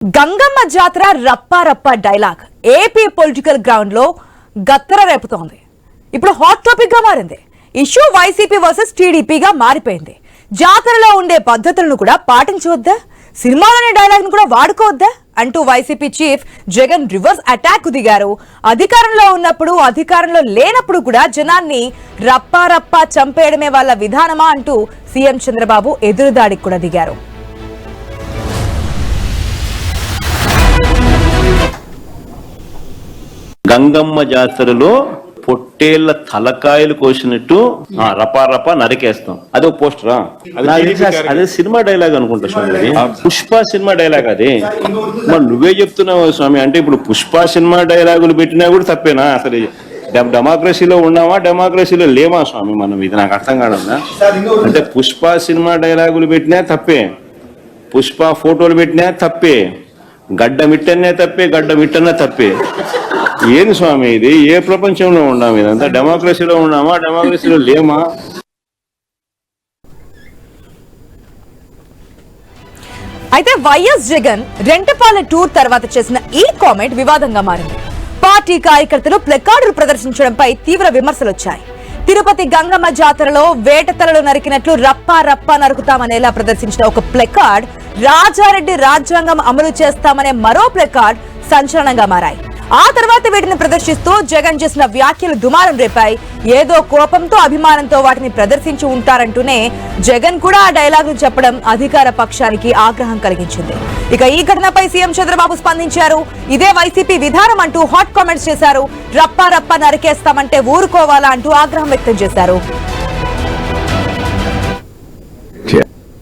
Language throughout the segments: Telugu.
గంగమ్మ జాతర రప్పా రప్పా డైలాగ్ ఏపీ పొలిటికల్ గ్రౌండ్ లో గత్తర రేపుతోంది. ఇప్పుడు హాట్ టాపిక్ గా మారింది. ఇష్యూ వైసీపీ వర్సెస్ టీడీపీగా మారిపోయింది. జాతరలో ఉండే పద్ధతులను కూడా పాటించవద్దా, సినిమాలోని డైలాగ్ ను కూడా వాడుకోవద్దా అంటూ YCP chief Jagan reverse attack దిగారు. అధికారంలో ఉన్నప్పుడు, అధికారంలో లేనప్పుడు కూడా జనాన్ని రప్పా రప్పా చంపేయడమే వాళ్ళ విధానమా అంటూ సీఎం చంద్రబాబు ఎదురుదాడికి కూడా దిగారు. గంగమ్మ జాతరలో పొట్టేళ్ల తలకాయలు కోసినట్టు రపా రపా నరికేస్తాం. అదే పోస్టరా? అదే సినిమా డైలాగ్ అనుకుంటా స్వామి. పుష్ప సినిమా డైలాగ్ అది. మరి నువ్వే చెప్తున్నావు స్వామి. అంటే ఇప్పుడు పుష్ప సినిమా డైలాగులు పెట్టినా కూడా తప్పేనా? అసలు డెమోక్రసీలో ఉన్నామా, డెమోక్రసీలో లేమా స్వామి మనం? ఇది నాకు అర్థం కావడం. అంటే పుష్ప సినిమా డైలాగులు పెట్టినా తప్పే, పుష్ప ఫోటోలు పెట్టినా తప్పే, గడ్డ మిట్టనే తప్పే, గడ్డ మిట్టనే తప్పే. ఏంది స్వామి ఇది? ఏ ప్రపంచంలో ఉన్నాము? ఇదంతా డెమోక్రసీలో ఉన్నామా, డెమోక్రసీలో లేమా? అయితే వైఎస్ జగన్ రెంటపాలెం టూర్ తర్వాత చేసిన ఈ కామెంట్ వివాదంగా మారింది. పార్టీ కార్యకర్తలు ప్లకార్డులు ప్రదర్శించడంపై తీవ్ర విమర్శలు వచ్చాయి. తిరుపతి గంగమ్మ జాతరలో వేటతలలు నరికినట్లు రప్పా రప్పా నరుకుతామనేలా ప్రదర్శించిన ఒక ప్లకార్డ్, రాజారెడ్డి రాజ్యాంగం అమలు చేస్తామనే మరో ప్లకార్డ్ సంచలనంగా మారాయి. ఆ తర్వాత వీటిని ప్రదర్శిస్తూ జగన్ చేసిన వ్యాఖ్యలు దుమారం రేపాయి. ఏదో కోపంతో, అభిమానంతో వాటిని ప్రదర్శించి ఉంటారంటూనే జగన్ కూడా ఆ డైలాగులు చెప్పడం అధికార పక్షానికి ఆగ్రహం కలిగించింది. ఇక ఈ ఘటనపై సీఎం చంద్రబాబు స్పందించారు. ఇదే వైసీపీ విధానం అంటూ హాట్ కామెంట్స్ చేశారు. రప్పా రప్పా నరికేస్తామంటే ఊరుకోవాలా అంటూ ఆగ్రహం వ్యక్తం చేశారు.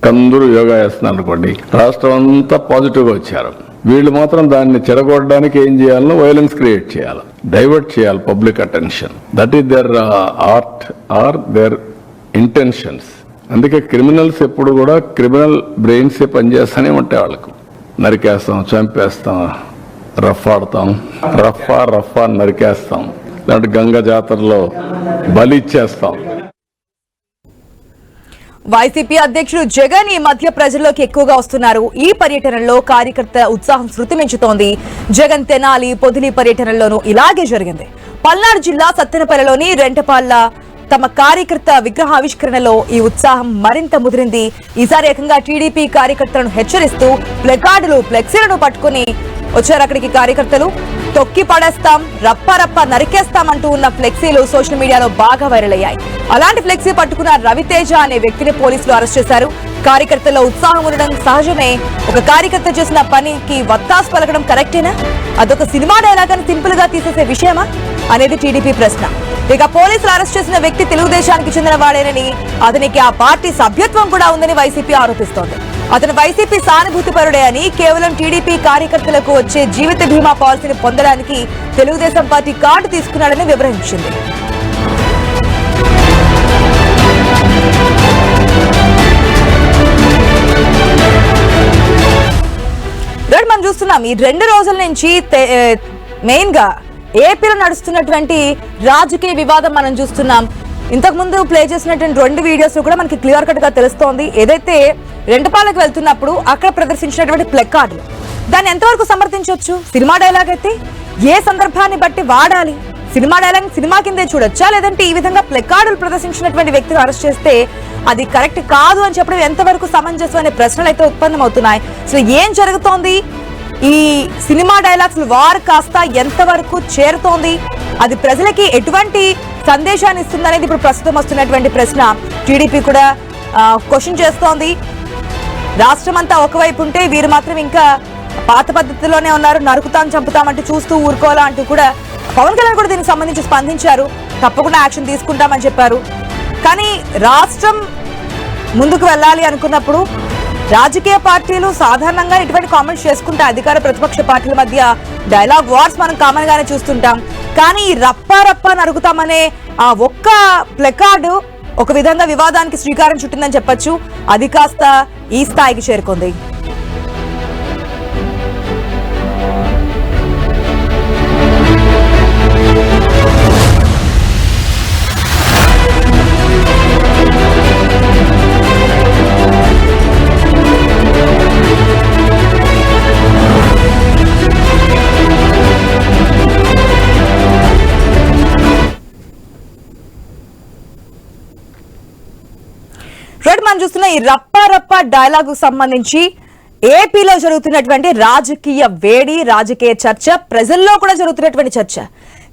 అందరూ యోగా చేస్తున్నారు అనుకోండి, రాష్ట్రం అంతా పాజిటివ్ గా వచ్చారు. వీళ్ళు మాత్రం దాన్ని చెడగొట్టడానికి ఏం చేయాలనో వైలెన్స్ క్రియేట్ చేయాలి, డైవర్ట్ చేయాలి public attention. That is their art or their intentions. అందుకే క్రిమినల్స్ ఎప్పుడు కూడా క్రిమినల్ బ్రెయిన్స్ పనిచేస్తూనే ఉంటాయి. వాళ్ళకు నరికేస్తాం, చంపేస్తాం, రఫ్ ఆడతాం, రఫా రఫా నరికేస్తాం, లేదంటే గంగ జాతరలో బలి ఇచ్చేస్తాం. వైసీపీ అధ్యక్షుడు జగన్ ఈ మధ్య ప్రజల్లోకి ఎక్కువగా వస్తున్నారు. ఈ పర్యటనలో కార్యకర్త ఉత్సాహం శృతిమించుతోంది. జగన్ తెనాలి, పొదిలి పర్యటనలోనూ ఇలాగే జరిగింది. పల్నాడు జిల్లా సత్తెనపల్లిలోని రెంటపాళ్ల తమ కార్యకర్త విగ్రహావిష్కరణలో ఈ ఉత్సాహం మరింత ముదిరింది. ఈసారి ఏకంగా టీడీపీ కార్యకర్తలను హెచ్చరిస్తూ ప్లకార్డులు, ఫ్లెక్సీలను పట్టుకుని వచ్చారు అక్కడికి కార్యకర్తలు. తొక్కి పడేస్తాం, రప్ప రప్ప నరికేస్తామంటూ ఉన్న ఫ్లెక్సీలు సోషల్ మీడియాలో బాగా వైరల్ అయ్యాయి. అలాంటి ఫ్లెక్సీ పట్టుకున్న రవితేజ అనే వ్యక్తిని పోలీసులు అరెస్ట్ చేశారు. కార్యకర్తల్లో ఉత్సాహం ఉండడం సహజమే. ఒక కార్యకర్త చేసిన పనికి వత్తాసు పలకడం కరెక్టేనా? అదొక సినిమా డైలాగ్ అని సింపుల్ గా తీసేసే విషయమా అనేది టీడీపీ ప్రశ్న. ఇక పోలీసులు అరెస్ట్ చేసిన వ్యక్తి తెలుగుదేశానికి చెందిన వాడేనని, అతనికి ఆ పార్టీ సభ్యత్వం కూడా ఉందని వైసీపీ ఆరోపిస్తోంది. అతను వైసీపీ సానుభూతి పరుడే అని, కేవలం టీడీపీ కార్యకర్తలకు వచ్చే జీవిత బీమా పాలసీని పొందడానికి తెలుగుదేశం పార్టీ కార్డు తీసుకున్నాడని వివరించింది. మనం చూస్తున్నాం ఈ 2 రోజుల నుంచి మెయిన్ గా ఏపీలో నడుస్తున్నటువంటి రాజకీయ వివాదం మనం చూస్తున్నాం. ఇంతకు ముందు ప్లే చేసినటువంటి 2 వీడియోస్ కూడా మనకి క్లియర్ కట్ గా తెలుస్తోంది. ఏదైతే రెంటపాలకు వెళ్తున్నప్పుడు అక్కడ ప్రదర్శించినటువంటి ప్లకార్డులు, దాన్ని ఎంతవరకు సమర్థించవచ్చు? సినిమా డైలాగ్ అయితే ఏ సందర్భాన్ని బట్టి వాడాలి? సినిమా డైలాగ్ సినిమా కిందే చూడొచ్చా, లేదంటే ఈ విధంగా ప్లకార్డులు ప్రదర్శించినటువంటి వ్యక్తిని అరెస్ట్ చేస్తే అది కరెక్ట్ కాదు అని చెప్పడం ఎంతవరకు సమంజసం అనే ప్రశ్నలు అయితే ఉత్పన్నమవుతున్నాయి. సో ఏం జరుగుతోంది? ఈ సినిమా డైలాగ్స్ వార్ కాస్త ఎంతవరకు చేరుతోంది? అది ప్రజలకి ఎటువంటి సందేశాన్ని ఇస్తుందనేది ఇప్పుడు ప్రస్తుతం వస్తున్నటువంటి ప్రశ్న. టీడీపీ కూడా క్వశ్చన్ చేస్తోంది. రాష్ట్రం అంతా ఒకవైపు ఉంటే వీరు మాత్రం ఇంకా పాత పద్ధతిలోనే ఉన్నారు. నరుకుతాం, చంపుతామంటూ చూస్తూ ఊరుకోవాలా అంటూ కూడా పవన్ కళ్యాణ్ కూడా దీనికి సంబంధించి స్పందించారు. తప్పకుండా యాక్షన్ తీసుకుంటామని చెప్పారు. కానీ రాష్ట్రం ముందుకు వెళ్ళాలి అనుకున్నప్పుడు రాజకీయ పార్టీలు సాధారణంగా ఇటువంటి కామెంట్స్ చేసుకుంటే అధికార ప్రతిపక్ష పార్టీల మధ్య డైలాగ్ వార్స్ మనం కామన్ గానే చూస్తుంటాం. కానీ రప్పా రప్పా నరుగుతామనే ఆ ఒక్క ప్లకార్డు ఒక విధంగా వివాదానికి శ్రీకారం చుట్టిందని చెప్పొచ్చు. అది కాస్త ఈ స్థాయికి చేరుకుంది. ఈ రప్ప రప్ప డైలాగు సంబంధించి ఏపీలో జరుగుతున్నటువంటి రాజకీయ వేడి, రాజకీయ చర్చ, ప్రజల్లో కూడా జరుగుతున్నటువంటి చర్చ.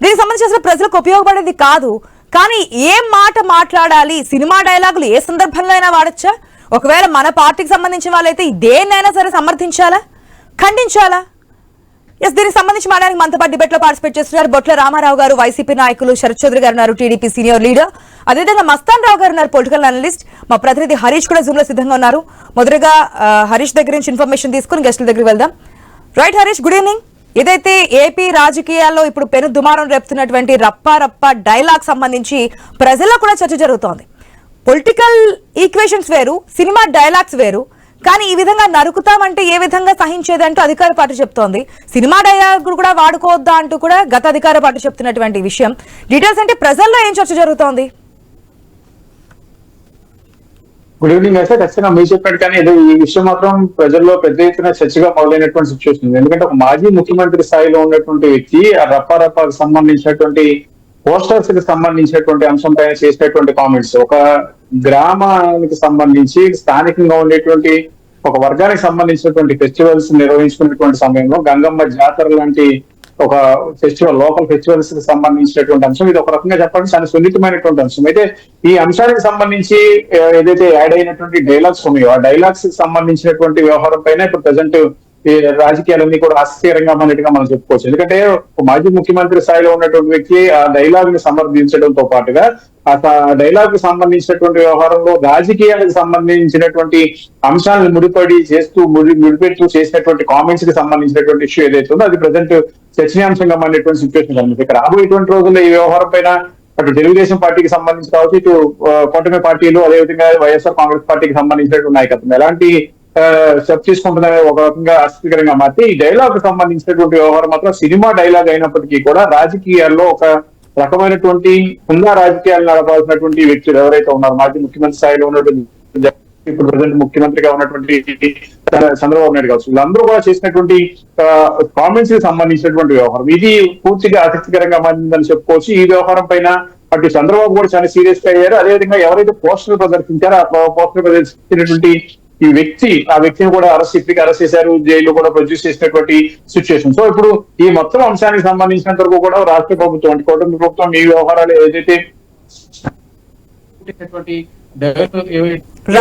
దీనికి సంబంధించి అసలు ప్రజలకు ఉపయోగపడేది కాదు. కానీ ఏం మాట మాట్లాడాలి, సినిమా డైలాగులు ఏ సందర్భంలో అయినా వాడచ్చా? ఒకవేళ మన పార్టీకి సంబంధించిన వాళ్ళైతే దేన్నైనా సరే సమర్థించాలా, ఖండించాలా? ఎస్, దీనికి సంబంధించి మాట్లాడానికి మనతో పాటు డిబేట్ లో పార్టిసిపేట్ చేస్తున్నారు బొట్ల రామారావు గారు, వైసీపీ నాయకులు, శరత్ చౌదరి గారు ఉన్నారు, టీడీపీ సీనియర్ లీడర్, అదేవిధంగా మస్తాన్ రావు గారు ఉన్నారు, పొలిటికల్ అనలిస్ట్. మా ప్రతినిధి హరీష్ కూడా జూమ్ లో సిద్ధంగా ఉన్నారు. మొదటగా హరీష్ దగ్గర నుంచి ఇన్ఫర్మేషన్ తీసుకుని గెస్టుల దగ్గరికి వెళ్దాం. Right Harish, good evening. ఏదైతే ఏపీ రాజకీయాల్లో ఇప్పుడు పెను దుమారం రేపుతున్నటువంటి రప్ప రప్ప డైలాగ్ సంబంధించి ప్రజల్లో కూడా చర్చ జరుగుతోంది. పొలిటికల్ ఈక్వేషన్స్ వేరు, సినిమా డైలాగ్స్ వేరు. కానీ ఈ విధంగా నరుకుతామంటే ఏ విధంగా సహించేదంటూ అధికార పార్టీ చెప్తోంది. సినిమా డైలాగులు కూడా వాడుకోవద్దా అంటూ కూడా గత అధికార పార్టీ చెప్తున్నటువంటి విషయం. డీటెయిల్స్ అంటే ప్రజల్లో ఏం చర్చ జరుగుతోంది? Good evening. అయితే ఖచ్చితంగా మీరు చెప్పాడు, కానీ ఇది ఈ విషయం మాత్రం ప్రజల్లో పెద్ద ఎత్తున చర్చగా మొదలైనటువంటి సిచ్యువేషన్ ఉంది. ఎందుకంటే ఒక మాజీ ముఖ్యమంత్రి స్థాయిలో ఉన్నటువంటి వ్యక్తి ఆ రప్పారప్పాకు సంబంధించినటువంటి పోస్టర్స్ కి సంబంధించినటువంటి అంశం పైన చేసినటువంటి కామెంట్స్, ఒక గ్రామానికి సంబంధించి స్థానికంగా ఉండేటువంటి ఒక వర్గానికి సంబంధించినటువంటి ఫెస్టివల్స్ నిర్వహించుకునేటువంటి సమయంలో గంగమ్మ జాతర లాంటి ఒక ఫెస్టివల్, లోకల్ ఫెస్టివల్స్ కి సంబంధించినటువంటి అంశం, ఇది ఒక రకంగా చెప్పాలంటే చాలా సున్నితమైనటువంటి అంశం. అయితే ఈ అంశానికి సంబంధించి ఏదైతే యాడ్ అయినటువంటి డైలాగ్స్ ఉన్నాయో ఆ డైలాగ్స్ కి సంబంధించినటువంటి వ్యవహారం పైన ఇప్పుడు ప్రజెంట్ ఈ రాజకీయాలన్నీ కూడా ఆసక్తికరంగా అన్నట్టుగా మనం చెప్పుకోవచ్చు. ఎందుకంటే మాజీ ముఖ్యమంత్రి స్థాయిలో ఉన్నటువంటి వ్యక్తి ఆ డైలాగ్ ని సమర్థించడంతో పాటుగా ఆ డైలాగ్ కి సంబంధించినటువంటి వ్యవహారంలో రాజకీయాలకు సంబంధించినటువంటి అంశాలను ముడిపెడుతూ చేసినటువంటి కామెంట్స్ కి సంబంధించినటువంటి ఇష్యూ ఏదైతే ఉందో అది ప్రజెంట్ చర్చనీయాంశంగా మారినటువంటి సిచ్యువేషన్ కనిపిస్తుంది. ఇక్కడ రాబోయేటువంటి రోజుల్లో ఈ వ్యవహారం పైన అటు తెలుగుదేశం పార్టీకి సంబంధించి కావచ్చు, ఇటు కూటమి పార్టీలు, అదేవిధంగా వైఎస్ఆర్ కాంగ్రెస్ పార్టీకి సంబంధించినటువంటి నాయకత్వం ఎలాంటి స్టెప్ తీసుకుంటుందనే ఒక రకంగా ఆసక్తికరంగా మారితే ఈ డైలాగ్ సంబంధించినటువంటి వ్యవహారం మాత్రం సినిమా డైలాగ్ అయినప్పటికీ కూడా రాజకీయాల్లో ఒక రకమైనటువంటి హుందా రాజకీయాలు నడపాల్సినటువంటి వ్యక్తులు ఎవరైతే ఉన్నారో, మాజీ ముఖ్యమంత్రి స్థాయిలో ఉన్నటువంటి, ఇప్పుడు ప్రజెంట్ ముఖ్యమంత్రిగా ఉన్నటువంటి చంద్రబాబు నాయుడు కావచ్చు, వీళ్ళందరూ కూడా చేసినటువంటి కామెంట్స్ కి సంబంధించినటువంటి వ్యవహారం ఇది పూర్తిగా ఆసక్తికరంగా మారిందని చెప్పుకోవచ్చు. ఈ వ్యవహారం పైన అటు చంద్రబాబు కూడా చాలా సీరియస్ గా అయ్యారు. అదేవిధంగా ఎవరైతే పోస్టర్ ప్రదర్శించారో ఆ పోస్టర్ ప్రదర్శించినటువంటి ఆ వ్యక్తిని కూడా ఇప్పటికీ అరెస్ట్ చేశారు, జైల్లో కూడా ప్రొడ్యూస్ చేసినటువంటి సిచ్యువేషన్. సో ఇప్పుడు ఈ మొత్తం అంశానికి సంబంధించినంత వరకు కూడా రాష్ట్ర ప్రభుత్వం అంటే కూటమి ప్రభుత్వం ఈ వ్యవహారాలు ఏదైతే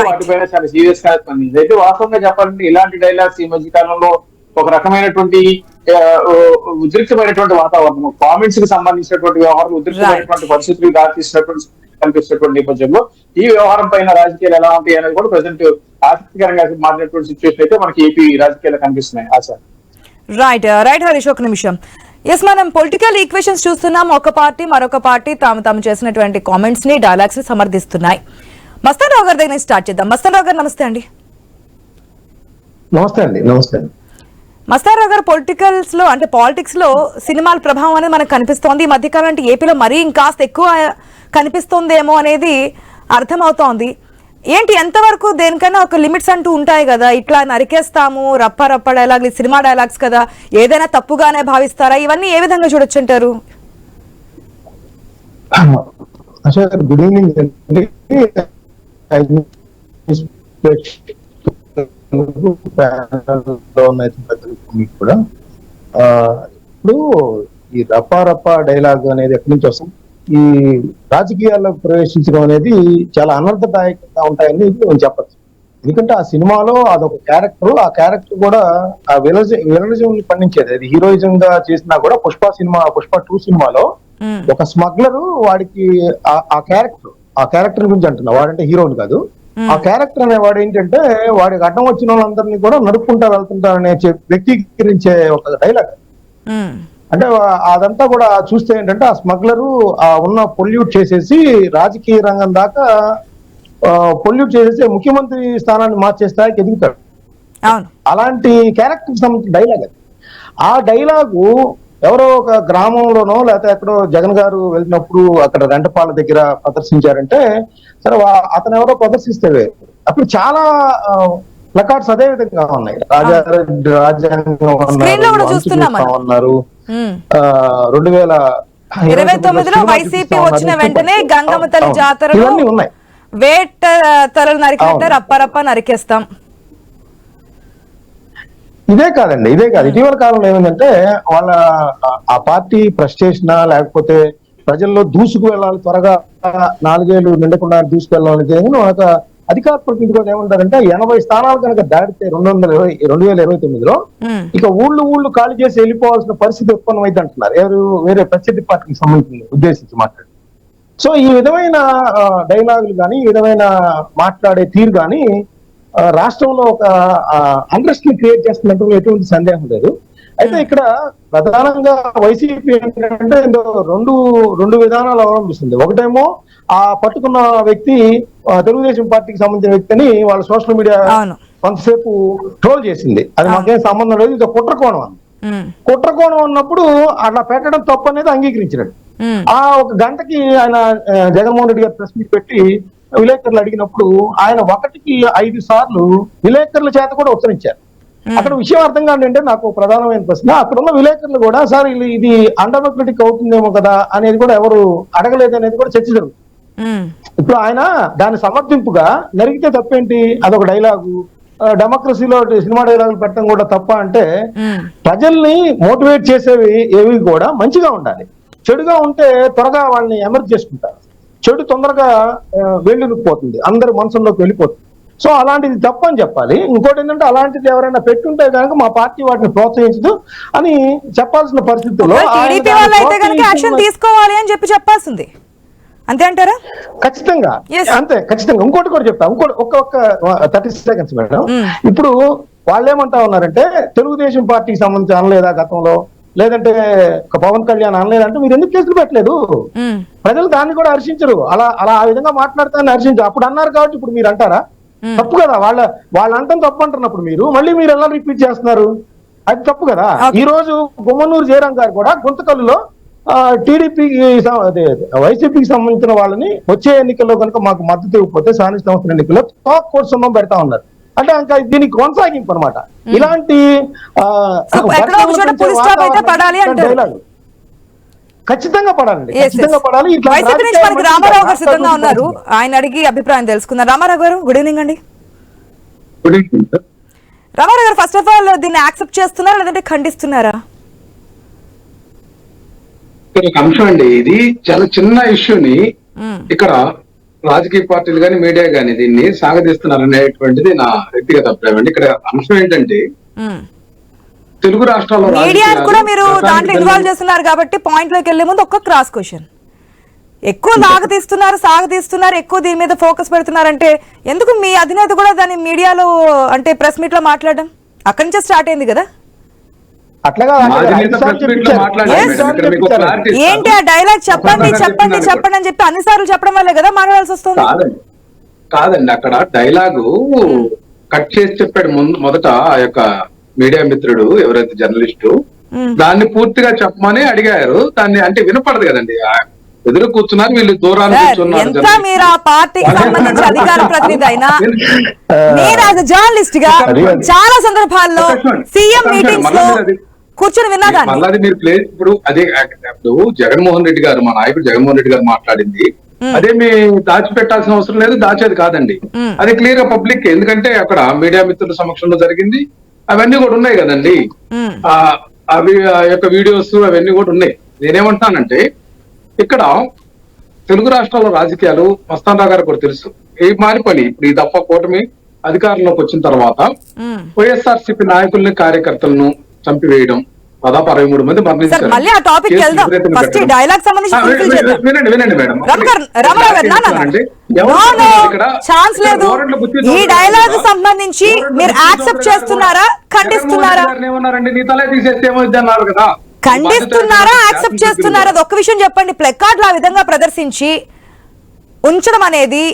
వాటిపైన చాలా సీరియస్ గా స్పందించింది. అయితే వాస్తవంగా చెప్పాలంటే ఇలాంటి డైలాగ్స్ ఈ మధ్య కాలంలో ఒక రకమైనటువంటి ఉద్రిక్తమైనటువంటి వాతావరణం, కామెంట్స్ కి సంబంధించినటువంటి వ్యవహారం ఉద్రిక్తమైనటువంటి పరిస్థితులు దారితీసినటువంటి కనిపిస్తున్నటువంటి నేపథ్యంలో ఈ వ్యవహారం పైన రాజకీయాలు ఎలా ఉంటాయి అనేది కూడా ప్రజెంట్ ఆసక్తికరంగా మారినటువంటి సిచ్యువేషన్ అయితే మనకి ఏపీ రాజకీయాలు కనిపిస్తున్నాయి. ఆశా రైట్ హరీష్, ఒక నిమిషం. ఎస్, మనం పొలిటికల్ ఈక్వేషన్స్ చూస్తున్నాం. ఒక పార్టీ మరొక పార్టీ తాము చేసినటువంటి కామెంట్స్ ని, డైలాగ్స్ ని సమర్థిస్తున్నాయి. మస్తాన్ రావు గారి దగ్గర నుంచి స్టార్ట్ చేద్దాం. మస్తాన్ రావు గారు నమస్తే అండి. నమస్తే అండి. నమస్తే. మస్తాన్ రావు గారు, పాలిటిక్స్ లో సినిమాల ప్రభావం అనేది మనకు కనిపిస్తోంది. ఈ మధ్యకాలం అంటే ఏపీలో మరీ ఇంకాస్త ఎక్కువ కనిపిస్తుందేమో అనేది అర్థమవుతోంది. ఏంటి, ఎంతవరకు దేనికైనా ఒక లిమిట్స్ అంటూ ఉంటాయి కదా? ఇట్లా నరికేస్తాము, రప్ప డైలాగ్లు, సినిమా డైలాగ్స్ కదా, ఏదైనా తప్పుగానే భావిస్తారా? ఇవన్నీ ఏ విధంగా చూడొచ్చు అంటారు? గుడ్ ఈవినింగ్ అండి. కూడా ఇప్పుడు ఈ రప్ప డైలాగ్ అనేది ఎక్కడి నుంచి వస్తుంది, ఈ రాజకీయాల్లో ప్రవేశించడం అనేది చాలా అనర్థదాయకంగా ఉంటాయని నేను చెప్పచ్చు. ఎందుకంటే ఆ సినిమాలో అదొక క్యారెక్టర్, ఆ క్యారెక్టర్ కూడా ఆ విలనిజం పండించేది. అది హీరోయిజం గా చేసినా కూడా పుష్ప 2 సినిమాలో ఒక స్మగ్లర్ వాడికి ఆ క్యారెక్టర్ గురించి అంటున్నా, వాడంటే హీరోని కాదు, ఆ క్యారెక్టర్ అనేవాడు ఏంటంటే వాడికి అడ్డం వచ్చిన వాళ్ళందరినీ కూడా నడుపుకుంటా వెళ్తుంటారనే వ్యక్తీకరించే ఒక డైలాగ్. అంటే అదంతా కూడా చూస్తే ఏంటంటే ఆ స్మగ్లరు ఉన్న పొల్యూట్ చేసేసి రాజకీయ రంగం దాకా పొల్యూట్ చేసేసి ముఖ్యమంత్రి స్థానాన్ని మార్చే స్థాయికి ఎదుగుతాడు. అలాంటి క్యారెక్టర్ సంబంధించిన డైలాగ్ అది. ఆ డైలాగు ఎవరో ఒక గ్రామంలోనో లేకపోతే ఎక్కడో జగన్ గారు వెళ్ళినప్పుడు అక్కడ రెంటపాల దగ్గర ప్రదర్శించారంటే సరే, అతను ఎవరో ప్రదర్శిస్తే అప్పుడు చాలా ప్లకార్డ్స్ అదే విధంగా ఉన్నాయి. రాజ్యాంగం అన్నారు. 2029లో వైసీపీ వచ్చిన వెంటనే గంగమ్మ తల్లి జాతరలో ఉన్నాయి. వేట్ తలలు నరికినట్టే రప్ప నరికేస్తాం. ఇదే కాదు. ఇటీవల కాలంలో ఏమైందంటే వాళ్ళ ఆ పార్టీ ఫ్రస్ట్రేషన్ లేకపోతే ప్రజల్లో దూసుకు వెళ్ళాలి, త్వరగా 4 ఏళ్ళు నిండకుండా దూసుకు వెళ్ళాలని ఒక అధికార ప్రతినిధి కూడా ఏమంటారంటే 80 స్థానాలు కనుక దాటితే 2029లో ఇక ఊళ్ళు ఖాళీ చేసి వెళ్ళిపోవాల్సిన పరిస్థితి ఉత్పన్నమైంది అంటున్నారు. ఎవరు వేరే ప్రత్యర్థి పార్టీకి సంబంధించి ఉద్దేశించి మాట్లాడి. సో ఈ విధమైన డైలాగులు కానీ, ఈ విధమైన మాట్లాడే తీరు కానీ రాష్ట్రంలో ఒక అండర్స్ట్ ని క్రియేట్ చేస్తున్నట్టు ఎటువంటి సందేహం లేదు. అయితే ఇక్కడ ప్రధానంగా వైసీపీ ఏంటంటే రెండు విధానాలు అవలంబిస్తుంది. ఒకటేమో ఆ పట్టుకున్న వ్యక్తి తెలుగుదేశం పార్టీకి సంబంధించిన వ్యక్తిని వాళ్ళ సోషల్ మీడియా కొంతసేపు ట్రోల్ చేసింది. అది మాకేం సంబంధం లేదు, ఇది కుట్రకోణం అన్నప్పుడు అట్లా పెట్టడం తప్పు అనేది అంగీకరించినట్టు. ఆ ఒక గంటకి ఆయన జగన్మోహన్ రెడ్డి గారు ప్రెస్ మీట్ పెట్టి విలేకరులు అడిగినప్పుడు ఆయన 1కి 5 సార్లు విలేకరుల చేత కూడా ఉత్తరించారు. అక్కడ విషయం అర్థం కాదంటే నాకు ప్రధానమైన ప్రశ్న, అక్కడ ఉన్న విలేకరులు కూడా సార్ ఇది అన్డెమోక్రటిక్ అవుతుందేమో కదా అనేది కూడా ఎవరు అడగలేదు అనేది కూడా చర్చ జరుగుతుంది. ఇప్పుడు ఆయన దాని సమర్థింపుగా నరిగితే తప్పేంటి, అదొక డైలాగు, డెమోక్రసీలో సినిమా డైలాగులు పెట్టడం కూడా తప్ప అంటే ప్రజల్ని మోటివేట్ చేసేవి ఏవి కూడా మంచిగా ఉండాలి. చెడుగా ఉంటే త్వరగా వాళ్ళని ఎమర్జ్ చేసుకుంటారు. చెడు తొందరగా వెళ్ళిపోతుంది, అందరి మనసుల్లోకి వెళ్ళిపోతుంది. సో అలాంటిది తప్పని చెప్పాలి. ఇంకోటి ఏంటంటే అలాంటిది ఎవరైనా పెట్టుంటే కనుక మా పార్టీ వాటిని ప్రోత్సహించదు అని చెప్పాల్సిన పరిస్థితుల్లో తీసుకోవాలి అని చెప్పాల్సింది. అంతే అంటారా? ఖచ్చితంగా అంతే, ఖచ్చితంగా. ఇంకోటి కూడా చెప్తా, ఒక్క 30 సెకండ్స్ మేడం. ఇప్పుడు వాళ్ళు ఏమంటా ఉన్నారంటే తెలుగుదేశం పార్టీకి సంబంధించి అనలేదా గతంలో, లేదంటే పవన్ కళ్యాణ్ అనలేదంటే మీరు ఎందుకు కేసులు పెట్టలేదు? ప్రజలు దాన్ని కూడా హర్షించరు. అలా ఆ విధంగా మాట్లాడతానని హర్షించరు. అప్పుడు అన్నారు కాబట్టి ఇప్పుడు మీరు అంటారా? తప్పు కదా. వాళ్ళు అంటాం తప్పు అంటున్నప్పుడు మీరు ఎలా రిపీట్ చేస్తున్నారు? అది తప్పు కదా. ఈ రోజు గుమ్మనూరు జయరాం గారు కూడా గుంతకల్లులో టీడీపీకి వైసీపీకి సంబంధించిన వాళ్ళని వచ్చే ఎన్నికల్లో కనుక మాకు మద్దతు ఇవ్వకపోతే స్థానిక సంస్థల ఎన్నికల్లో టాప్ కోర్టు సున్నం పెడతా ఉన్నారు. అంటే ఇంకా దీనికి కొనసాగింపు అనమాట. ఇలాంటి డైలాగ్ ఖచ్చితంగా పడాలండి, ఖచ్చితంగా పడాలి. రామారావు గారు సిద్ధంగా ఉన్నారు, ఆయన అడిగి అభిప్రాయం తెలుసుకున్నారు. రామారావు గారు, గుడ్ ఈవినింగ్ అండి. Good evening. రామారావు గారు, ఫస్ట్ ఆఫ్ ఆల్ దీన్ని యాక్సెప్ట్ చేస్తున్నారా లేదంటే ఖండిస్తున్నారా? ఒక అంశం అండి, ఇది చాలా చిన్న ఇష్యూని ఇక్కడ రాజకీయ పార్టీలు కానీ మీడియా కానీ దీన్ని సాగదీస్తున్నారు అనేటువంటిది నా వ్యక్తిగత అభిప్రాయం అండి. ఇక్కడ అంశం ఏంటంటే తెలుగు రాష్ట్రాల్లో మీడియాను కూడా మీరు దాంట్లో ఇన్వాల్వ్ చేస్తున్నారు కాబట్టి పాయింట్ లోకి వెళ్లే ముందు ఒక్క క్రాస్ క్వశ్చన్. ఎక్కువ సాగదీస్తున్నారు, ఎక్కువ దీని మీద ఫోకస్ పెడుతున్నారంటే ఎందుకు మీ అధినేత కూడా దాని మీడియాలో అంటే ప్రెస్ మీట్ లో మాట్లాడడం అక్కడి నుంచే స్టార్ట్ అయింది కదా? అట్లా ఏంటి ఆ డైలాగ్ చెప్పండి అని చెప్పి అన్నిసార్లు చెప్పడం వల్లే కదా మాట్లాడాల్సి వస్తుంది? కాదండి, అక్కడ డైలాగు కట్ చేసి చెప్పాడు మొదట ఆ యొక్క మీడియా మిత్రుడు ఎవరైతే జర్నలిస్టు, దాన్ని పూర్తిగా చెప్పమని అడిగారు. దాన్ని అంటే వినపడదు కదండి, ఎదురు కూర్చున్నారు వీళ్ళు, దూరాన్ని కూర్చున్నారు. మీరు ఆ పార్టీకి సంబంధించి అధికార ప్రతినిధి అయినా నేను యాజ్ ఎ జర్నలిస్ట్ గా చాలా సందర్భాల్లో సీఎం మీటింగ్స్ లో కూర్చొని విన్నాదాన్ని. మళ్ళీ మీరు ప్లేస్ ఇప్పుడు అదే ఇప్పుడు జగన్మోహన్ రెడ్డి గారు, మా నాయకుడు జగన్మోహన్ రెడ్డి గారు మాట్లాడింది అదే మీ దాచిపెట్టాల్సిన అవసరం లేదు, దాచేది కాదండి. అది క్లియర్ గా పబ్లిక్, ఎందుకంటే అక్కడ మీడియా మిత్రుల సమక్షంలో జరిగింది, అవన్నీ కూడా ఉన్నాయి కదండి. అవి ఆ యొక్క వీడియోస్ అవన్నీ కూడా ఉన్నాయి. నేనేమంటానంటే ఇక్కడ తెలుగు రాష్ట్రాల్లో రాజకీయాలు మస్తాన్ రావు గారు కూడా తెలుసు ఏ మారిపోయి. ఇప్పుడు ఈ దఫా కూటమి అధికారంలోకి వచ్చిన తర్వాత వైఎస్ఆర్సీపీ నాయకుల్ని కార్యకర్తలను చంపివేయడం, దాదాపు 63 మంది మరణించారు. వినండి మేడం, ఛాన్స్ లేదు. ఈ డైలాగ్ సంబంధించి మీరు యాక్సెప్ట్ చేస్తున్నారా, ఖండిస్తున్నారా? ఏమన్నారండి, నీ తలే తీసేస్తే ఏమైంది అన్నారు కదా. ఖండిస్తున్నారా, యాక్సెప్ట్ చేస్తున్నారా? అది ఒక్క విషయం చెప్పండి. ప్లెకార్డులు ఆ విధంగా ప్రదర్శించి ఉంచడం అనేది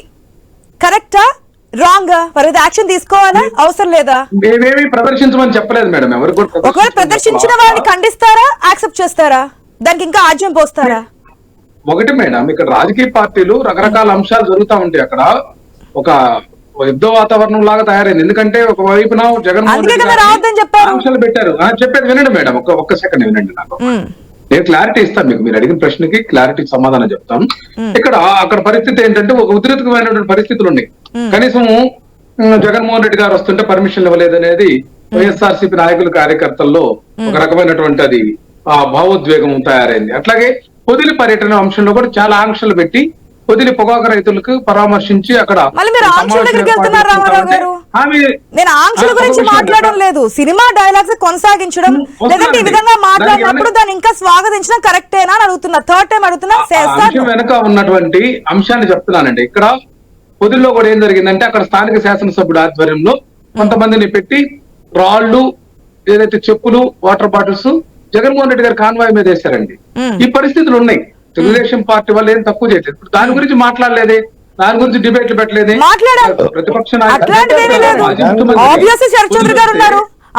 కరెక్టా, రాంగ్? మరి యాక్షన్ తీసుకోవాలా, అవసరం లేదా? మేమేమి ప్రదర్శించమని చెప్పలేదు మేడం. ఎవరు ఒకవేళ ప్రదర్శించిన వారిని ఖండిస్తారా, యాక్సెప్ట్ చేస్తారా, దానికి ఇంకా ఆజ్యం పోస్తారా? ఒకటి మేడం, ఇక్కడ రాజకీయ పార్టీలు రకరకాల అంశాలు జరుగుతూ ఉంటాయి. అక్కడ ఒక యుద్ధ వాతావరణం లాగా తయారైంది. ఎందుకంటే ఒక వైపున జగన్మోహన్ రెడ్డి అంశాలు పెట్టారు. చెప్పేది వినండి మేడం, ఒక్క సెకండ్ వినండి. నాకు నేను క్లారిటీ ఇస్తాను మీకు, మీరు అడిగిన ప్రశ్నకి క్లారిటీ సమాధానం చెప్తాను. ఇక్కడ అక్కడ పరిస్థితి ఏంటంటే ఒక ఉద్రిక్తమైనటువంటి పరిస్థితులు ఉన్నాయి. కనీసం జగన్మోహన్ రెడ్డి గారు వస్తుంటే పర్మిషన్ ఇవ్వలేదనేది వైఎస్ఆర్సీపీ నాయకుల కార్యకర్తల్లో ఒక రకమైనటువంటి అది భావోద్వేగం తయారైంది. అట్లాగే పొదిలి పర్యటన అంశంలో కూడా చాలా ఆంక్షలు పెట్టి పొదిలి పొగాకు రైతులకు పరామర్శించి అక్కడ నేను ఆంక్షల గురించి మాట్లాడడం లేదు, సినిమా డైలాగ్స్ కొనసాగించడం లేదంటే ఈ విధంగా మాట్లాడినప్పుడు దాన్ని ఇంకా స్వాగతించడం కరెక్టేనా అని అడుగుతున్నా. థర్డ్ టైం అడుగుతున్నా. వెనక ఉన్నటువంటి అంశాన్ని చెప్తున్నానండి. ఇక్కడ పొదిల్లో కూడా ఏం జరిగిందంటే అక్కడ స్థానిక శాసనసభ్యుడు ఆధ్వర్యంలో కొంతమందిని పెట్టి రాళ్లు, ఏదైతే చెప్పులు, వాటర్ బాటిల్స్ జగన్మోహన్ రెడ్డి గారి కాన్వాయ్ మీద వేశారండి. ఈ పరిస్థితులు ఉన్నాయి. తెలుగుదేశం పార్టీ వాళ్ళు ఏం తక్కువ చేయలేదు. ఇప్పుడు దాని గురించి మాట్లాడలేదే, దాని గురించి డిబేట్లు పెట్టలేదే. ప్రతిపక్ష నాయకులు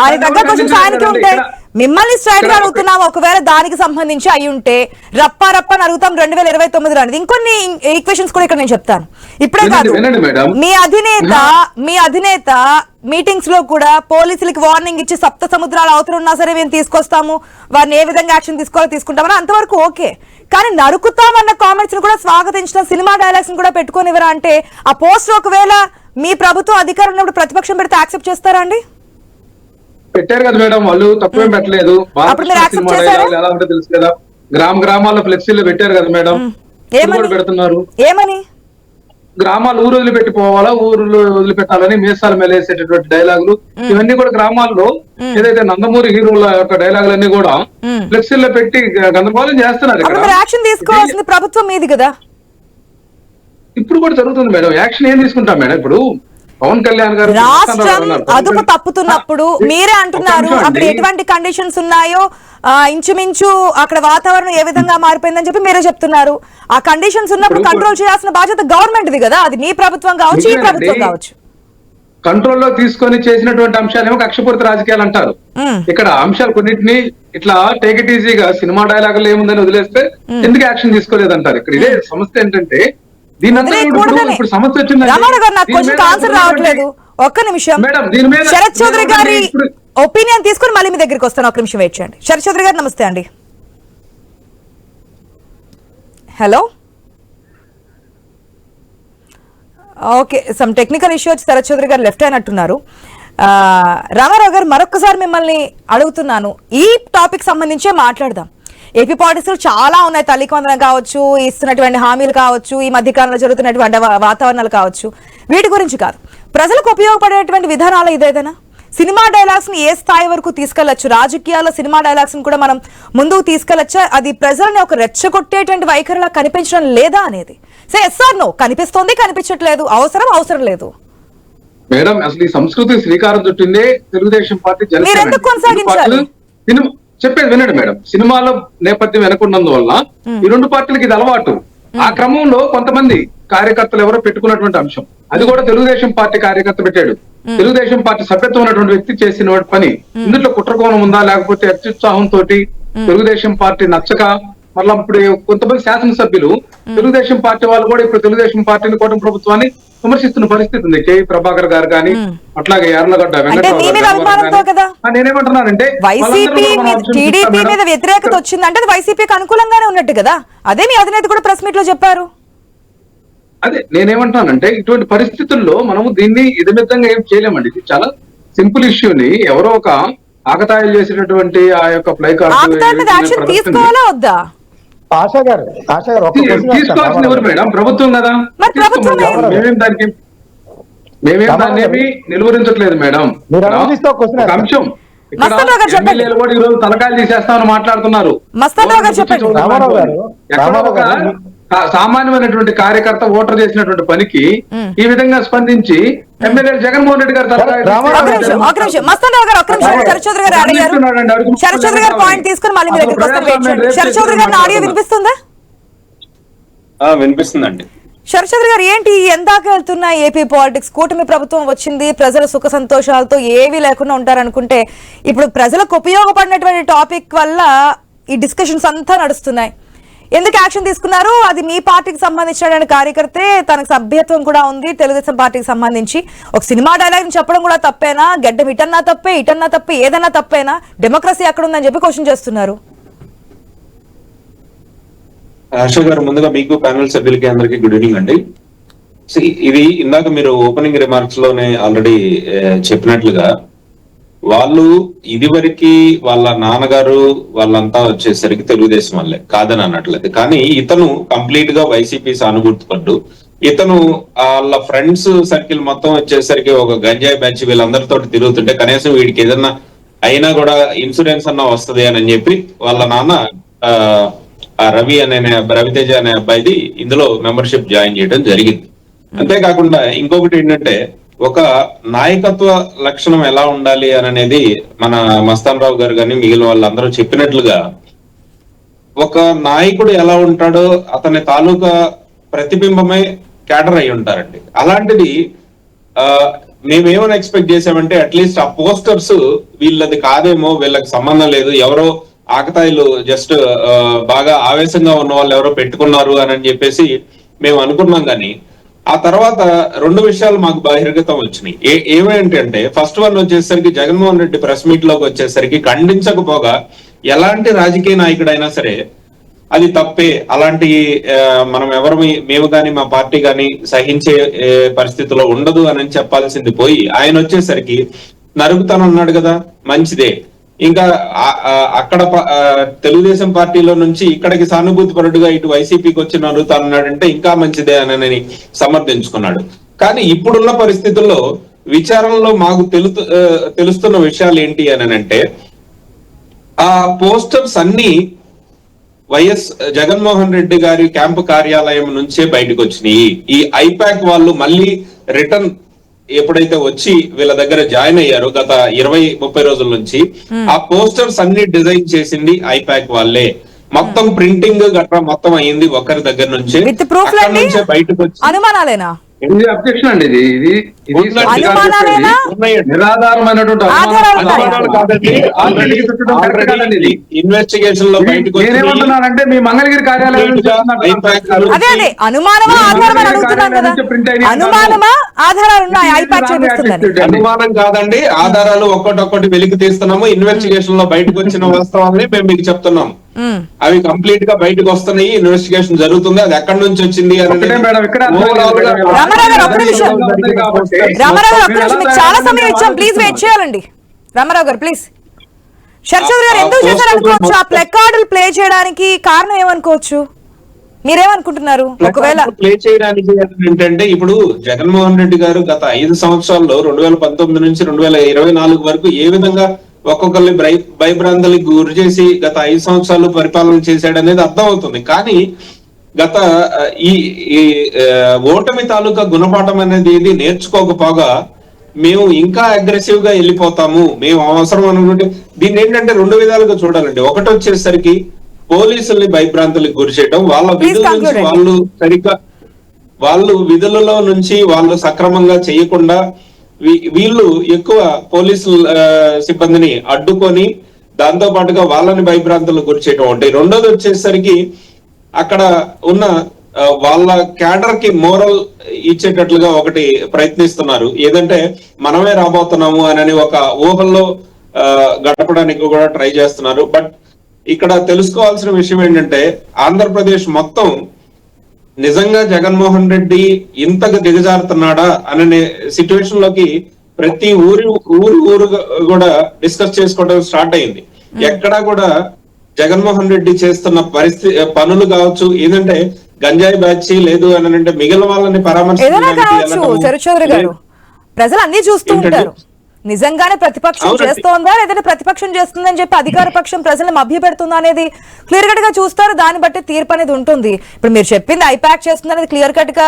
ఆయన దగ్గర క్వశ్చన్స్ ఆయనకి ఉంటాయి. మిమ్మల్ని స్ట్రైట్ గా అడుగుతున్నాం, ఒకవేళ దానికి సంబంధించి అయి ఉంటే రప్ప అడుగుతాం 2029 అనేది. ఇంకొన్ని ఈక్వేషన్స్ కూడా ఇక్కడ నేను చెప్తాను. ఇప్పుడే కాదు, మీ అధినేత మీటింగ్స్ లో కూడా పోలీసులకి వార్నింగ్ ఇచ్చి సప్త సముద్రాల అవతల ఉన్నా సరే మేము తీసుకొస్తాము, వారిని ఏ విధంగా యాక్షన్ తీసుకోవాలో తీసుకుంటామని అంతవరకు ఓకే. కానీ నరుకుతామన్న కామెంట్స్ ని కూడా స్వాగతించిన సినిమా డైలాగ్స్ కూడా పెట్టుకోనివరా అంటే ఆ పోస్టర్ ఒకవేళ మీ ప్రభుత్వం అధికారం ఉన్నప్పుడు ప్రతిపక్షం పెడితే యాక్సెప్ట్ చేస్తారా అండి? పెట్టారు కదా మేడం, వాళ్ళు తక్కువేం పెట్టలేదు. ఎలా ఉంటే తెలుసు కదా, గ్రామాల్లో ఫ్లెక్సీలు పెట్టారు కదా మేడం, పెడుతున్నారు. ఏమని గ్రామాలు ఊరు వదిలిపెట్టి పోవాలా, ఊరు వదిలిపెట్టాలని మీసాల మేలేసేటటువంటి డైలాగులు ఇవన్నీ కూడా గ్రామాల్లో ఏదైతే నందమూరి హీరోల యొక్క డైలాగులన్నీ కూడా ఫ్లెక్సీల్లో పెట్టి గందరగోళం చేస్తున్నారు. యాక్షన్ తీసుకోవాల్సింది ప్రభుత్వం మీది కదా. ఇప్పుడు కూడా జరుగుతుంది మేడం. యాక్షన్ ఏం తీసుకుంటాం మేడం? ఇప్పుడు పవన్ కళ్యాణ్ గారు రాష్ట్రం అదుపు తప్పుతున్నప్పుడు మీరే అంటున్నారు అక్కడ ఎటువంటి కండిషన్స్ ఉన్నాయో ఇంచుమించు అక్కడ వాతావరణం ఏ విధంగా మారిపోయిందని చెప్పి మీరే చెప్తున్నారు. ఆ కండిషన్స్ ఉన్నప్పుడు కంట్రోల్ చేయాల్సిన బాధ్యత గవర్నమెంట్ ది కదా, అది మీ ప్రభుత్వం కావచ్చు, ఈ ప్రభుత్వం కావచ్చు. కంట్రోల్లో తీసుకొని చేసినటువంటి అంశాలేమో కక్షపూరిత రాజకీయాలు అంటారు. ఇక్కడ అంశాలు కొన్నింటిని ఇట్లా టేక్ ఇట్ ఈజీగా సినిమా డైలాగులు ఏముందని వదిలేస్తే ఎందుకు యాక్షన్ తీసుకోలేదంటారు. ఇక్కడ ఇదే సమస్య ఏంటంటే ఒక్క నిమిషం, శరత్ చౌదరి గారి ఒపీనియన్ తీసుకుని మళ్ళీ మీ దగ్గరికి వస్తాను. ఒక్క నిమిషం వెయిట్ చేయండి. శరత్ చౌదరి గారు నమస్తే అండి. Hello, okay, some technical issue వచ్చి శరత్ చౌదరి గారు లెఫ్ట్ అయినట్టున్నారు. రామారావు గారు మరొకసారి మిమ్మల్ని అడుగుతున్నాను, ఈ టాపిక్ సంబంధించే మాట్లాడదాం. ఏపీ పాలిటిక్స్ చాలా ఉన్నాయి, తల్లికి వందనం కావచ్చు, ఇస్తున్నటువంటి హామీలు కావచ్చు, ఈ మధ్య కాలంలో జరుగుతున్నటువంటి వాతావరణాలు కావచ్చు, వీటి గురించి కాదు. ప్రజలకు ఉపయోగపడేటువంటి విధానాలు ఇదేదైనా సినిమా డైలాగ్స్ ని ఏ స్థాయి వరకు తీసుకెళ్లొచ్చు, రాజకీయాల్లో సినిమా డైలాగ్స్ ని కూడా మనం ముందుకు తీసుకెళ్లొచ్చా, అది ప్రజల్ని ఒక రెచ్చగొట్టేటువంటి వైఖరిలా కనిపించడం లేదా అనేది. సే ఎస్ ఆర్ నో, కనిపిస్తోంది, కనిపించట్లేదు, అవసరం లేదు. మేడం అసలు ఈ సంస్కృతి శ్రీకారం చుట్టిందే తెలుగుదేశం పార్టీ. మీరు ఎందుకు కొనసాగించాలి? చెప్పేది వినండి మేడం. సినిమాలో నేపథ్యం వెనకున్నందువల్ల ఈ రెండు పార్టీలకి ఇది అలవాటు. ఆ క్రమంలో కొంతమంది కార్యకర్తలు ఎవరో పెట్టుకున్నటువంటి అంశం, అది కూడా తెలుగుదేశం పార్టీ కార్యకర్త పెట్టాడు. తెలుగుదేశం పార్టీ సభ్యత్వం ఉన్నటువంటి వ్యక్తి చేసిన పని. ఇందులో కుట్రకోణం ఉందా, లేకపోతే అత్యుత్సాహంతో తెలుగుదేశం పార్టీ నచ్చక మళ్ళీ ఇప్పుడు కొంతమంది శాసనసభ్యులు తెలుగుదేశం పార్టీ వాళ్ళు కూడా ఇప్పుడు తెలుగుదేశం పార్టీని, కూటమి ప్రభుత్వాన్ని విమర్శిస్తున్న పరిస్థితి ఉంది. కే ప్రభాకర్ గారు కానీ, అట్లాగే యార్లగడ్డ నేనేమంటున్నానంటే టీడీపీ మీద వ్యతిరేకత వచ్చిందంటే వైసీపీకి అనుకూలంగానే ఉన్నట్టు కదా, అదే మీ అధినేత కూడా ప్రెస్ మీట్ లో చెప్పారు. అదే నేనేమంటానంటే ఇటువంటి పరిస్థితుల్లో మనము దీన్ని ఇదమితంగా ఏం చేయలేమండి. ఇది చాలా సింపుల్ ఇష్యూని ఎవరో ఒక ఆకతాయిలు చేసినటువంటి ఆ యొక్క ప్లై కార్డు తీసుకోవాలా వద్దా? ఆశా గారు తీసుకోవాల్సింది ఎవరు మేడం? ప్రభుత్వం కదా. మేమేం దాన్ని ఏమి నిలువరించట్లేదు మేడం. అంశం ఎమ్మెల్యేలు కూడా ఈ రోజు తలకాయలు తీసేస్తామని మాట్లాడుతున్నారు. సామాన్యమైనటువంటి కార్యకర్త ఓటర్ చేసినటువంటి పనికి ఈ విధంగా స్పందించి ఎమ్మెల్యే జగన్మోహన్ రెడ్డి గారు వినిపిస్తుందండి. శరత్చంద్ర గారు, ఏంటి ఎందాక వెళ్తున్నాయి ఏపీ పాలిటిక్స్? కూటమి ప్రభుత్వం వచ్చింది, ప్రజల సుఖ సంతోషాలతో ఏవీ లేకుండా ఉంటారనుకుంటే ఇప్పుడు ప్రజలకు ఉపయోగపడినటువంటి టాపిక్ వల్ల ఈ డిస్కషన్స్ అంతా నడుస్తున్నాయి. ఎందుకు యాక్షన్ తీసుకున్నారు? అది మీ పార్టీకి సంబంధించిన కార్యకర్తే, తనకు సభ్యత్వం కూడా ఉంది తెలుగుదేశం పార్టీకి సంబంధించి. ఒక సినిమా డైలాగ్ చెప్పడం కూడా తప్పేనా? గడ్డం ఇటన్నా తప్పే, ఏదన్నా తప్పేనా? డెమోక్రసీ ఎక్కడ ఉందని చెప్పి క్వశ్చన్ చేస్తున్నారు. హర్ష గారు, ముందుగా మీకు ప్యానెల్ సభ్యులకి అందరికీ గుడ్ ఈవినింగ్ అండి. ఇది ఇందాక మీరు ఓపెనింగ్ రిమార్క్స్ లోనే ఆల్రెడీ చెప్పినట్లుగా వాళ్ళు ఇదివరకు వాళ్ళ నాన్నగారు వాళ్ళంతా వచ్చేసరికి తెలుగుదేశం వాళ్ళే, కాదని అన్నట్లేదు. కానీ ఇతను కంప్లీట్ గా వైసీపీ సానుభూతి పడ్డు. ఇతను వాళ్ళ ఫ్రెండ్స్ సర్కిల్ మొత్తం వచ్చేసరికి ఒక గంజాయి బ్యాచ్ వీళ్ళందరితో తిరుగుతుంటే కనీసం వీడికి ఏదన్నా అయినా కూడా ఇన్సూరెన్స్ అన్నా వస్తుంది అని చెప్పి వాళ్ళ నాన్న రవితేజ అనే అబ్బాయిది ఇందులో మెంబర్షిప్ జాయిన్ చేయడం జరిగింది. అంతేకాకుండా ఇంకొకటి ఏంటంటే, ఒక నాయకత్వ లక్షణం ఎలా ఉండాలి అని అనేది మన మస్తాన్ రావు గారు కానీ మిగిలిన వాళ్ళందరూ చెప్పినట్లుగా ఒక నాయకుడు ఎలా ఉంటాడో అతని తాలూకా ప్రతిబింబమే క్యాడర్ అయి ఉంటారండి. అలాంటిది మేమేమని ఎక్స్పెక్ట్ చేసామంటే, అట్లీస్ట్ ఆ పోస్టర్స్ వీళ్ళది కాదేమో, వీళ్ళకి సంబంధం లేదు, ఎవరో ఆకతాయిలు జస్ట్ బాగా ఆవేశంగా ఉన్న వాళ్ళు ఎవరో పెట్టుకున్నారు అని చెప్పేసి మేము అనుకున్నాం. కానీ ఆ తర్వాత రెండు విషయాలు మాకు బహిర్గతం వచ్చినాయి. ఏమేంటంటే, ఫస్ట్ వన్ వచ్చేసరికి జగన్మోహన్ రెడ్డి ప్రెస్ మీట్ లోకి వచ్చేసరికి ఖండించకపోగా ఎలాంటి రాజకీయ నాయకుడైనా సరే అది తప్పే, అలాంటి మనం మేము కానీ మా పార్టీ కానీ సహించే పరిస్థితిలో ఉండదు అని చెప్పాల్సింది పోయి ఆయన వచ్చేసరికి నరుగుతానన్నాడు కదా, మంచిదే. ఇంకా అక్కడ తెలుగుదేశం పార్టీలో నుంచి ఇక్కడికి సానుభూతి పరుడుగా ఇటు వైసీపీకి వచ్చి నరుగుతానన్నాడంటే ఇంకా మంచిదే అని సమర్థించుకున్నాడు. కానీ ఇప్పుడున్న పరిస్థితుల్లో విచారణలో మాకు తెలుస్తున్న విషయాలు ఏంటి అని అంటే, ఆ పోస్టర్స్ అన్ని వైఎస్ జగన్మోహన్ రెడ్డి గారి క్యాంపు కార్యాలయం నుంచే బయటకు వచ్చినాయి. ఈ ఐపాక్ వాళ్ళు మళ్ళీ రిటర్న్ ఎప్పుడైతే వచ్చి వీళ్ళ దగ్గర జాయిన్ అయ్యారో గత 20-30 రోజుల నుంచి, ఆ పోస్టర్స్ అన్ని డిజైన్ చేసింది ఐపాక్ వాళ్ళే. మొత్తం ప్రింటింగ్ గట్రా మొత్తం అయ్యింది ఒకరి దగ్గర నుంచే. బయటకు వచ్చి అనుమానాలేనా? ఇది అబ్జెక్షన్ అండి. ఇది నిరాధారమైనటువంటి ఇన్వెస్టిగేషన్ లో బయటకు నేనేమంటున్నానంటే, మీ మంగళగిరి కార్యాలయం అనుమానం కాదండి, ఆధారాలు ఒక్కొక్కటి వెలికి తీస్తున్నాము. ఇన్వెస్టిగేషన్ లో బయటకు వచ్చిన వాస్తవాన్ని మేము మీకు చెప్తున్నాం. అవి కంప్లీట్ గా బయటకు వస్తున్నాయి, ఇన్వెస్టిగేషన్ జరుగుతుంది. అది ఎక్కడి నుంచి వచ్చింది చాలా సమయం ఇచ్చాం, ప్లీజ్ వెయిట్ చేయాలండి. రామారావు గారు ప్లీజ్. శర్చౌదరి గారు ఎందుకు చేశారనుకోవచ్చు ఆ ప్లే కార్డులు ప్లే చేయడానికి కారణం ఏమనుకోవచ్చు? మీరేమనుకుంటున్నారు? ఒకవేళ ప్లే చేయడానికి ఏంటంటే, ఇప్పుడు జగన్మోహన్ రెడ్డి గారు గత 5 సంవత్సరాల్లో 2019 నుంచి 2024 వరకు ఏ విధంగా ఒక్కొక్కరిని భయభ్రాంతులకు గురి చేసి గత 5 సంవత్సరాలు పరిపాలన చేశాడనేది అర్థం అవుతుంది. కానీ గత ఈ ఓటమి తాలూకా గుణపాఠం అనేది ఏది నేర్చుకోకపోగా మేము ఇంకా అగ్రెసివ్ గా వెళ్ళిపోతాము, మేము అవసరం అనుకుంటే దీన్ని ఏంటంటే 2 విధాలుగా చూడాలండి. ఒకటి వచ్చేసరికి పోలీసుల్ని భయభ్రాంతులకు గురి చేయడం, వాళ్ళ విధుల నుంచి వాళ్ళు విధులలో నుంచి వాళ్ళు సక్రమంగా చేయకుండా వీళ్ళు ఎక్కువ పోలీసు సిబ్బందిని అడ్డుకొని దాంతో పాటుగా వాళ్ళని భయభ్రాంతులకు గురి చేయడం ఉంటాయి. రెండోది వచ్చేసరికి అక్కడ ఉన్న వాళ్ళ క్యాడర్ కి మోరల్ ఇచ్చేటట్లుగా ఒకటి ప్రయత్నిస్తున్నారు. ఏదంటే మనమే రాబోతున్నాము అని ఒక ఊహల్లో గడపడానికి కూడా ట్రై చేస్తున్నారు. బట్ ఇక్కడ తెలుసుకోవాల్సిన విషయం ఏంటంటే, ఆంధ్రప్రదేశ్ మొత్తం నిజంగా జగన్మోహన్ రెడ్డి ఇంతగా దిగజారుతున్నాడా అనే సిచ్యువేషన్ లోకి ప్రతి ఊరు కూడా డిస్కస్ చేసుకోవడం స్టార్ట్ అయింది. ఎక్కడా కూడా జగన్మోహన్ రెడ్డి చేస్తున్న పనులు కావచ్చు, ఏదంటే గంజాయి బ్యాచ్ లేదు అని అంటే మిగిలిన వాళ్ళని పరామర్శించారు. ప్రజలు అన్ని చూస్తూ ఉంటారు. నిజంగానే ప్రతిపక్షం చేస్తోందా లేదంటే ప్రతిపక్షం చేస్తుందని చెప్పి అధికార పక్షం ప్రజలను మభ్యపెడుతుందా అనేది క్లియర్ కట్ గా చూస్తారు. దాన్ని బట్టి తీర్పు అనేది ఉంటుంది. ఇప్పుడు మీరు చెప్పింది ఐపాక్ చేస్తుంది అనేది క్లియర్ కట్ గా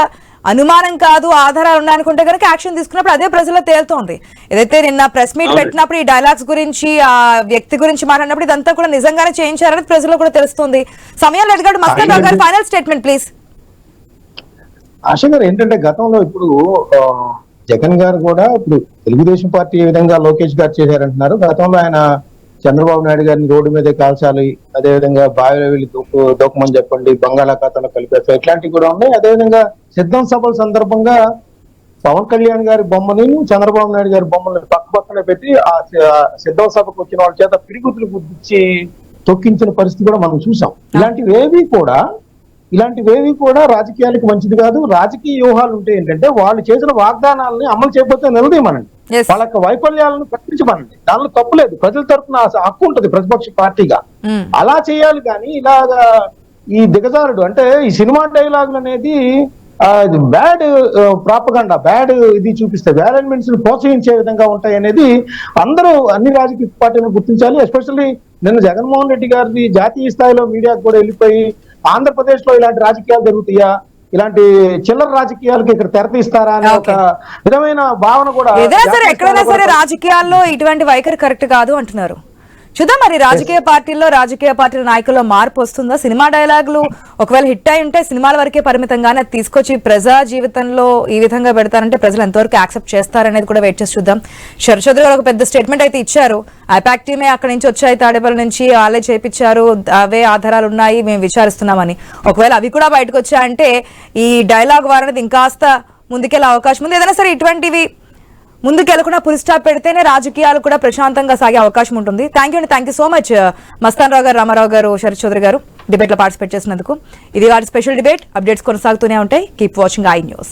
అనుమానం కాదు, ఆధారాలు ఉన్నాయనుకుంటే కనుక యాక్షన్ తీసుకున్నప్పుడు అదే ప్రజల్లో తేలుతోంది. ఏదైతే నిన్న ప్రెస్ మీట్ పెట్టినప్పుడు ఈ డైలాగ్స్ గురించి ఆ వ్యక్తి గురించి మాట్లాడినప్పుడు ఇదంతా కూడా నిజంగానే చేయించారనేది ప్రజల్లో కూడా తెలుస్తుంది. సమయం లేదు కాబట్టి మస్తాన్ రావు గారు ఫైనల్ స్టేట్మెంట్ ప్లీజ్. ఆశ గారు, ఏంటంటే గతంలో ఇప్పుడు జగన్ గారు కూడా ఇప్పుడు తెలుగుదేశం పార్టీ ఏ విధంగా లోకేష్ గారు చేశారంటున్నారు. గతంలో ఆయన చంద్రబాబు నాయుడు గారిని రోడ్డు మీదే కాల్చాలి, అదేవిధంగా బావిలో వెళ్ళి దూకమని చెప్పండి, బంగాళాఖాతంలో కలిపేస్తారు, ఇట్లాంటివి కూడా ఉన్నాయి. అదేవిధంగా సిద్ధం సభల సందర్భంగా పవన్ కళ్యాణ్ గారి బొమ్మని చంద్రబాబు నాయుడు గారి బొమ్మని పక్క పక్కనే పెట్టి ఆ సిద్ధం సభకు వచ్చిన వాళ్ళ చేత పిడిగుతులు గుర్తించి తొక్కించిన పరిస్థితి కూడా మనం చూసాం. ఇలాంటివి ఏవి కూడా ఇలాంటివేవి కూడా రాజకీయాలకు మంచిది కాదు. రాజకీయ వ్యూహాలు ఉంటే ఏంటంటే వాళ్ళు చేసిన వాగ్దానాలని అమలు చేయకపోతే నిలదీయమనండి, Yes. వాళ్ళ యొక్క వైఫల్యాలను ప్రకటించమనండి, దానిలో తప్పులేదు. ప్రజల తరపున హక్కు ఉంటుంది ప్రతిపక్ష పార్టీగా, అలా చేయాలి. కానీ ఇలాగా ఈ దిగజారుడు అంటే ఈ సినిమా డైలాగులు అనేది బ్యాడ్ ప్రాపగండా, బ్యాడ్ ఇది చూపిస్తే బ్యాడ్ ఎలిమెంట్స్ ని ప్రోత్సహించే విధంగా ఉంటాయి అనేది అందరూ అన్ని రాజకీయ పార్టీలను గుర్తించాలి. ఎస్పెషల్లీ నిన్న జగన్మోహన్ రెడ్డి గారిది జాతీయ స్థాయిలో మీడియాకు కూడా వెళ్ళిపోయి ఆంధ్రప్రదేశ్ లో ఇలాంటి రాజకీయాలు జరుగుతాయా, ఇలాంటి చిల్లర రాజకీయాలకు ఇక్కడ తెరతీస్తారా అనే ఒక విధమైన భావన కూడా ఏదైనా సరే ఎక్కడైనా సరే రాజకీయాల్లో ఇటువంటి వైఖరి కరెక్ట్ కాదు అంటున్నారు. చూద్దాం మరి రాజకీయ పార్టీల్లో రాజకీయ పార్టీల నాయకుల్లో మార్పు వస్తుందా? సినిమా డైలాగులు ఒకవేళ హిట్ అయి ఉంటే సినిమాల వరకే పరిమితంగానే తీసుకొచ్చి ప్రజా జీవితంలో ఈ విధంగా పెడతారంటే ప్రజలు ఎంతవరకు యాక్సెప్ట్ చేస్తారనేది కూడా వెయిట్ చేసి చూద్దాం. శరత్ చౌదరి గారు ఒక పెద్ద స్టేట్మెంట్ అయితే ఇచ్చారు. ఐపాక్ టీమే అక్కడి నుంచి వచ్చాయి, తాడేపల్లి నుంచి వాళ్ళే చేపించారు, అవే ఆధారాలు ఉన్నాయి, మేము విచారిస్తున్నామని. ఒకవేళ అవి కూడా బయటకు వచ్చాయంటే ఈ డైలాగ్ వార్ అనేది ఇంకాస్త ముందుకెళ్ళే అవకాశం ఉంది. ఏదైనా సరే ఇటువంటివి ముందుకెళ్ళకుండా పులి స్టాప్ పెడితేనే రాజకీయాలు కూడా ప్రశాంతంగా సాగే అవకాశం ఉంటుంది. Thank you so much Mastan Rao గారు, రామారావు గారు, శరత్ చౌదరి గారు డిబేట్ లో పార్టిసిపేట్ చేసినందుకు. ఇది వాటి స్పెషల్ డిబేట్. అప్డేట్స్ కొనసాగుతూనే ఉంటాయి. Keep watching I news.